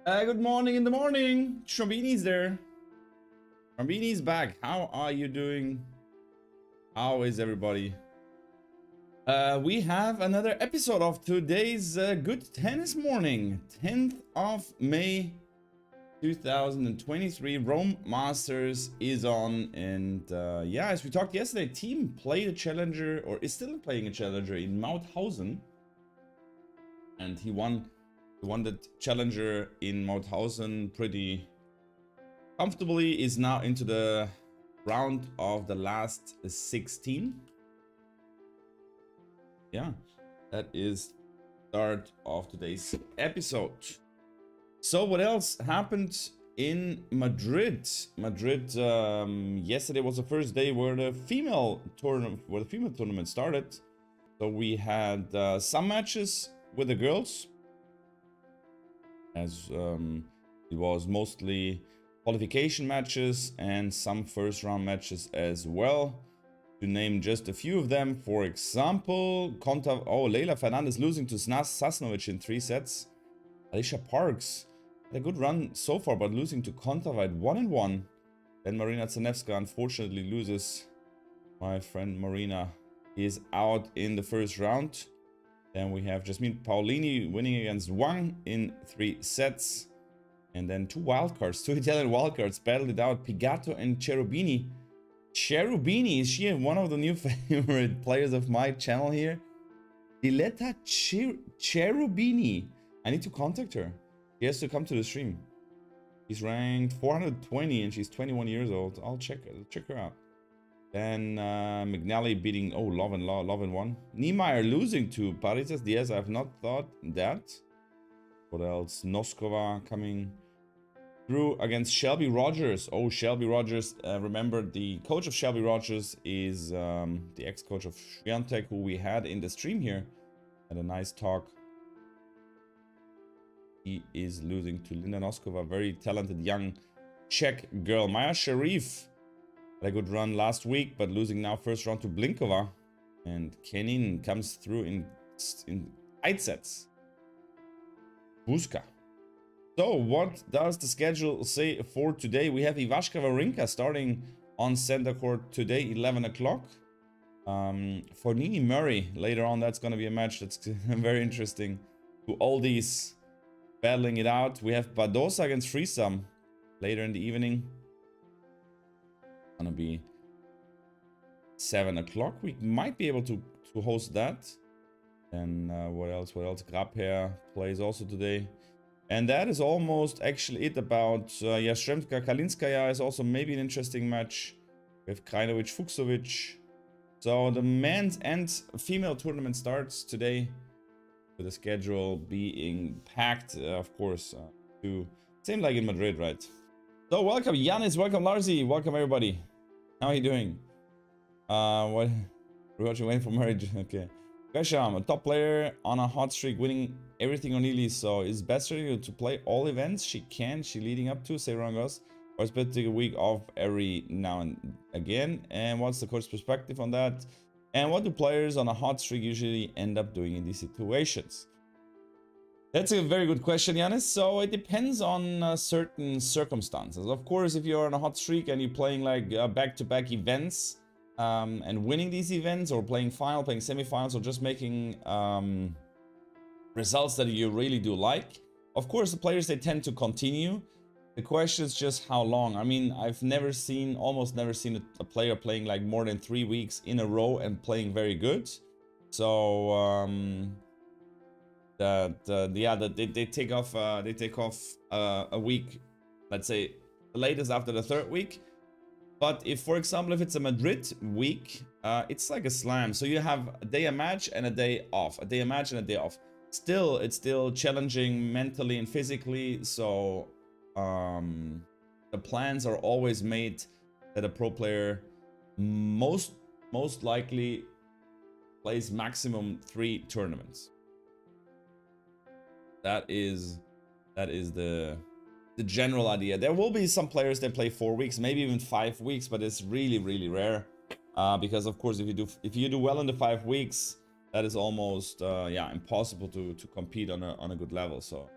Good morning in the morning. Trombini's there. Trombini's back. How are you doing? How is everybody? We have another episode of today's Good Tennis Morning. 10th of May 2023. Rome Masters is on. And yeah, as we talked yesterday, Thiem played a challenger, or is still playing a challenger in Mauthausen. And he won the challenger in Mauthausen pretty comfortably, is now into the round of the last 16. Yeah, that is start of today's episode. So what else happened in Madrid? Yesterday was the first day where the female tournament started. So we had some matches with the girls, as it was mostly qualification matches and some first round matches as well. To name just a few of them, for example, Leila Fernandez losing to Sasnovic in 3 sets. Alicia Parks had a good run so far, but losing to Kontaveit 1-1. Then Marina Zanevska unfortunately loses. My friend Marina is out in the first round. Then we have Jasmine Paolini winning against Wang in 3 sets. And then 2 wildcards, 2 Italian wildcards battled it out. Pigato and Cherubini. Cherubini, is she one of the new favorite players of my channel here? Diletta Cherubini. I need to contact her. She has to come to the stream. She's ranked 420 and she's 21 years old. I'll check her out. Then McNally beating Love and one. Niemeyer losing to Parisas Diaz. I have not thought that. What else? Noskova coming through against Shelby Rogers. Oh, Shelby Rogers. Remember, the coach of Shelby Rogers is the ex-coach of Swiatek, who we had in the stream here. Had a nice talk. He is losing to Linda Noskova, very talented young Czech girl. Maya Sharif had a good run last week, but losing now first round to Blinkova. And Kenin comes through in tight sets. Buska. So what does the schedule say for today? We have Ivashka Wawrinka starting on center court today, 11 o'clock. For Nini Murray later on, that's going to be a match that's very interesting. To all these battling it out. We have Badosa against Freesum later in the evening. Gonna be 7 o'clock. We might be able to host that. And what else? Grabher plays also today. And that is almost actually it about Yastremska Kalinskaya is also maybe an interesting match with Krajinovic Fuksovic. So the men's and female tournament starts today, with the schedule being packed, of course, to same like in Madrid, right? So welcome Yanis, welcome Larzi, welcome everybody. How are you doing? What? We're watching waiting for marriage. Okay. Gresham, a top player on a hot streak, winning everything on Ely. So is better to play all events she leading up to, say Roland Garros, or it's better to take a week off every now and again? And what's the coach's perspective on that? And what do players on a hot streak usually end up doing in these situations? That's a very good question, Yanis. So it depends on certain circumstances. Of course, if you're on a hot streak and you're playing like back-to-back events, and winning these events, or playing final, playing semifinals, or just making results that you really do like, of course the players, they tend to continue. The question is just how long. I mean, I've almost never seen a player playing like more than 3 weeks in a row and playing very good. So they take off a week, let's say the latest after the 3rd week. But if, for example, if it's a Madrid week, it's like a slam. So you have a day a match and a day off, a day a match and a day off. It's still challenging mentally and physically. So the plans are always made that a pro player most likely plays maximum 3 tournaments. That is the general idea. There will be some players that play 4 weeks, maybe even 5 weeks, but it's really rare. Because of course, if you do well in the 5 weeks, that is almost impossible to compete on a good level. So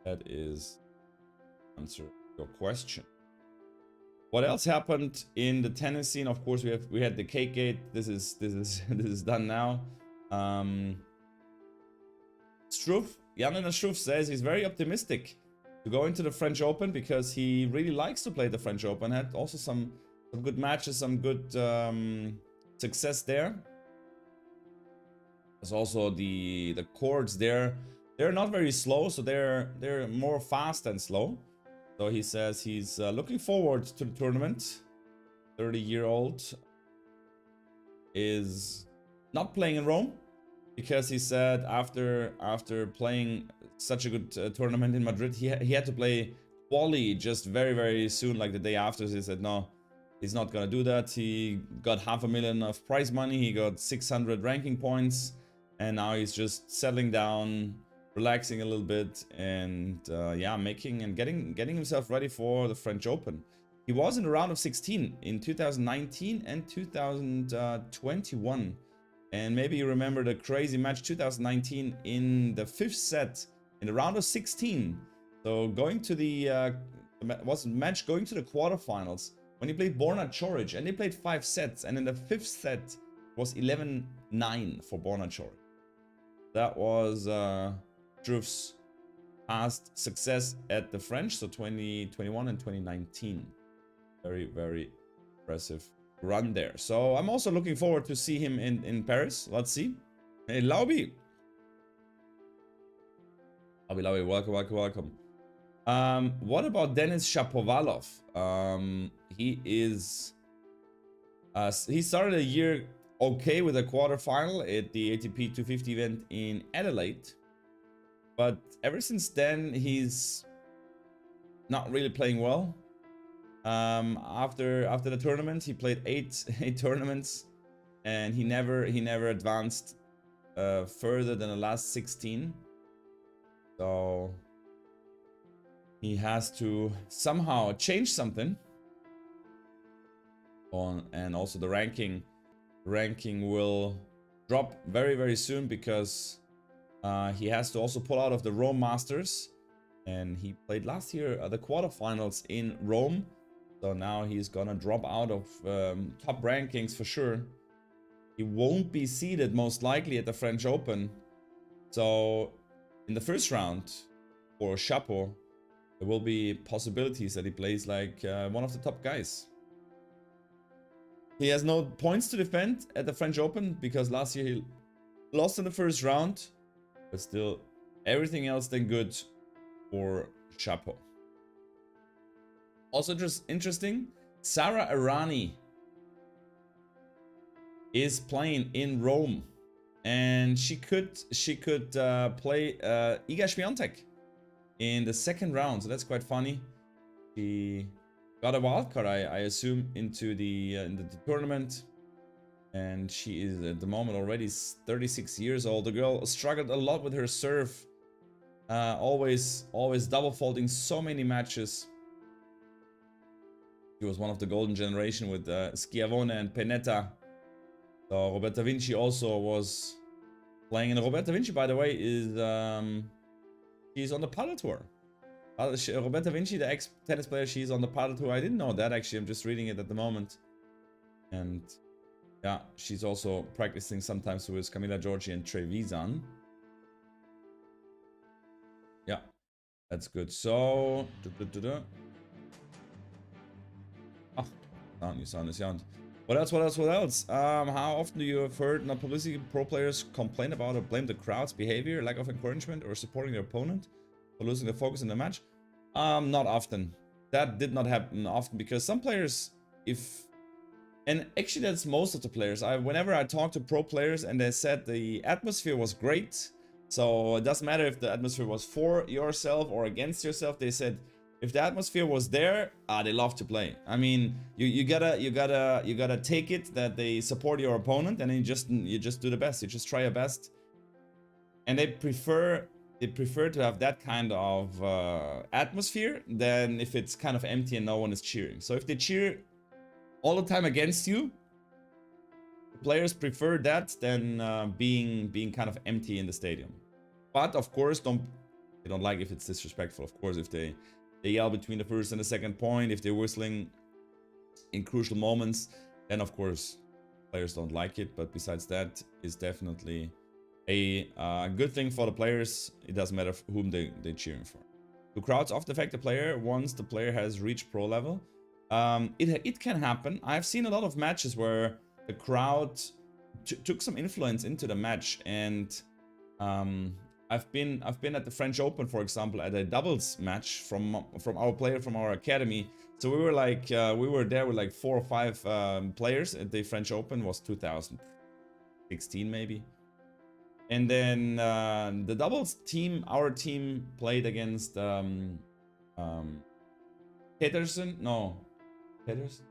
that is answer your question. What else happened in the tennis scene? Of course, we had the cake gate. This is this is done now. Struff, Jan Struff says he's very optimistic to go into the French Open because he really likes to play the French Open. Had also some good matches, some good success there. There's also the courts there. They're not very slow, so they're more fast and slow. So he says he's looking forward to the tournament. 30-year-old is not playing in Rome because he said after playing such a good tournament in Madrid, he had to play quali just very soon, like the day after. So he said no, he's not gonna do that. He got $500,000 of prize money. He got 600 ranking points, and now he's just settling down, relaxing a little bit, and yeah, making and getting himself ready for the French Open. He was in the round of 16 in 2019 and 2021. And maybe you remember the crazy match 2019 in the 5th set in the round of 16. So going to the match going to the quarterfinals when he played Borna Coric, and they played 5 sets, and in the 5th set was 11-9 for Borna Coric. That was Struff's past success at the French, so 2021 and 2019. Very impressive run there. So I'm also looking forward to see him in Paris. Let's see. Hey, Laubi. Laubi, welcome. What about Denis Shapovalov? He started a year okay with a quarterfinal at the ATP 250 event in Adelaide, but ever since then he's not really playing well. After the tournament, he played eight tournaments, and he never advanced further than the last 16. So he has to somehow change something. And also the ranking will drop very soon because he has to also pull out of the Rome Masters, and he played last year the quarterfinals in Rome. So now he's gonna drop out of top rankings for sure. He won't be seeded most likely at the French Open. So in the first round for Chapo, there will be possibilities that he plays like one of the top guys. He has no points to defend at the French Open because last year he lost in the first round. But still, everything else than good for Chapo. Also just interesting, Sara Errani is playing in Rome, and she could play Iga Świątek in the second round. So that's quite funny. She got a wildcard, I assume, into the tournament, and she is at the moment already 36 years old. The girl struggled a lot with her serve, always double faulting so many matches. She was one of the golden generation with Schiavone and Pennetta. So Roberta Vinci also was playing, and Roberta Vinci, by the way, is she's on the paddle tour. Roberta Vinci, the ex-tennis player, she's on the paddle tour. I didn't know that actually. I'm just reading it at the moment. And yeah, she's also practicing sometimes with Camila Giorgi and Trevisan. Yeah, that's good. So sound. What else? How often do you have heard not publicity pro players complain about or blame the crowd's behavior, lack of encouragement, or supporting their opponent for losing the focus in the match? Not often. That did not happen often because some players, and actually that's most of the players. Whenever I talk to pro players and they said the atmosphere was great, so it doesn't matter if the atmosphere was for yourself or against yourself. They said if the atmosphere was there, they love to play. I mean, you gotta take it that they support your opponent, and then you just do the best. You just try your best, and they prefer to have that kind of atmosphere than if it's kind of empty and no one is cheering. So if they cheer all the time against you, players prefer that than being kind of empty in the stadium. But of course, they don't like if it's disrespectful. Of course, if they they yell between the first and the second point. If they're whistling in crucial moments, then of course players don't like it. But besides that, it's definitely a good thing for the players. It doesn't matter whom they're cheering for. Do crowds often affect the player once the player has reached pro level? It can happen. I've seen a lot of matches where the crowd took some influence into the match, and I've been at the French Open, for example, at a doubles match from our player from our academy. So we were like we were there with like 4 or 5 players at the French Open. It was 2016 maybe. And then the doubles team, our team played against Pedersen. No, Pedersen,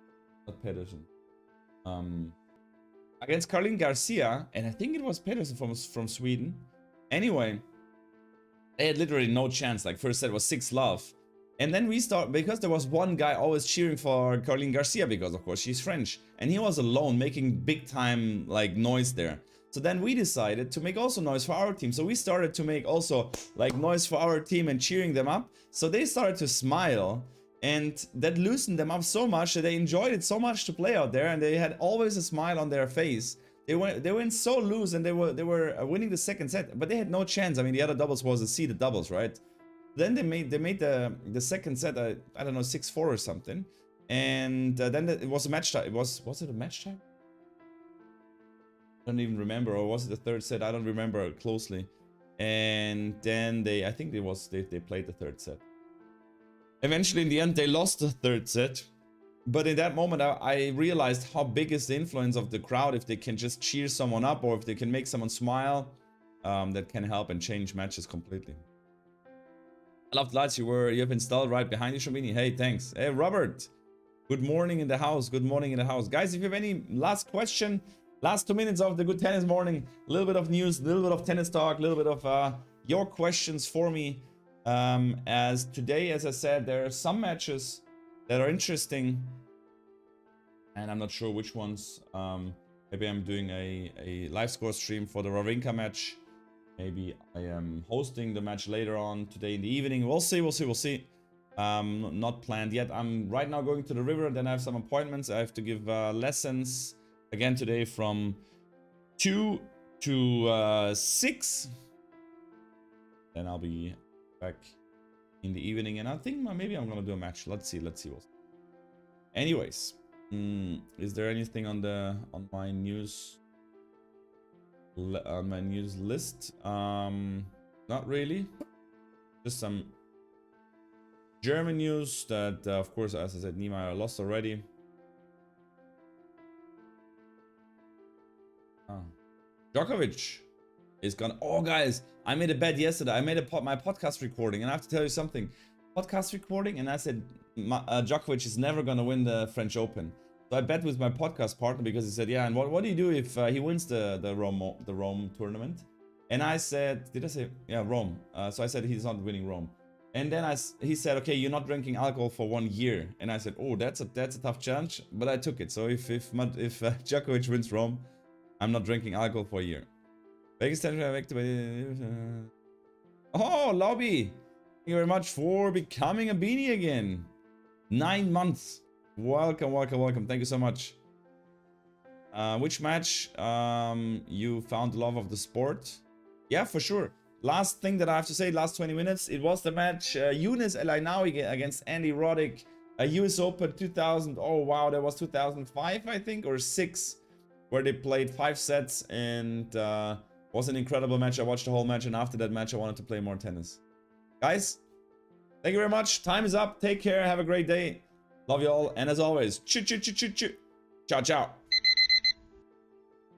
not Pedersen. Against Carlin Garcia, and I think it was Pedersen from Sweden. Anyway, they had literally no chance. Like first set was 6-love. And then we start, because there was one guy always cheering for Carlin Garcia, because of course she's French, and he was alone making big time like noise there. So then we decided to make also noise for our team. So we started to make also like noise for our team and cheering them up. So they started to smile, and that loosened them up so much that they enjoyed it so much to play out there, and they had always a smile on their face. They went so loose, and they were winning the second set, but they had no chance. I mean, the other doubles was a seeded doubles, right? Then they made the second set, I don't know, 6-4 or something, and then it was a match time. Was it a match time? I don't even remember, or was it the third set? I don't remember closely. And then I think they played the third set. Eventually, in the end, they lost the third set. But in that moment, I realized how big is the influence of the crowd. If they can just cheer someone up, or if they can make someone smile, that can help and change matches completely. I love the lights you have installed right behind you, Shambini. Hey, thanks. Hey, Robert. Good morning in the house. Good morning in the house. Guys, if you have any last question, last 2 minutes of the Good Tennis Morning, a little bit of news, a little bit of tennis talk, a little bit of your questions for me. As today, as I said, there are some matches that are interesting, and I'm not sure which ones. Maybe I'm doing a live score stream for the Wawrinka match. Maybe I am hosting the match later on today in the evening. We'll see, we'll see, we'll see. Not planned yet. I'm right now going to the river, then I have some appointments. I have to give lessons again today from 2 to 6. Then I'll be back in the evening, and I think maybe I'm gonna do a match. Let's see what's. Anyways, is there anything on my news list? Not really. Just some German news that of course, as I said, Niemeyer lost already. Djokovic is gone. Oh guys, I made a bet yesterday. I made my podcast recording, and I have to tell you something. Podcast recording, and I said Djokovic is never gonna win the French Open. So I bet with my podcast partner, because he said, yeah, and what do you do if he wins the Rome tournament? And I said, did I say, yeah, Rome? So I said he's not winning Rome. And then he said, okay, you're not drinking alcohol for 1 year. And I said, oh, that's a tough challenge, but I took it. So if Djokovic wins Rome, I'm not drinking alcohol for a year. Oh, Lobby! Thank you very much for becoming a beanie again. 9 months. Welcome, welcome, welcome. Thank you so much. Which match you found the love of the sport? Yeah, for sure. Last thing that I have to say, last 20 minutes, it was the match Younes El Ainaoui against Andy Roddick. US Open 2000. Oh wow, that was 2005, I think, or 6, where they played 5 sets, and was an incredible match. I watched the whole match, and after that match, I wanted to play more tennis. Guys, thank you very much. Time is up. Take care. Have a great day. Love you all. And as always, choo choo choo choo choo. Ciao, ciao.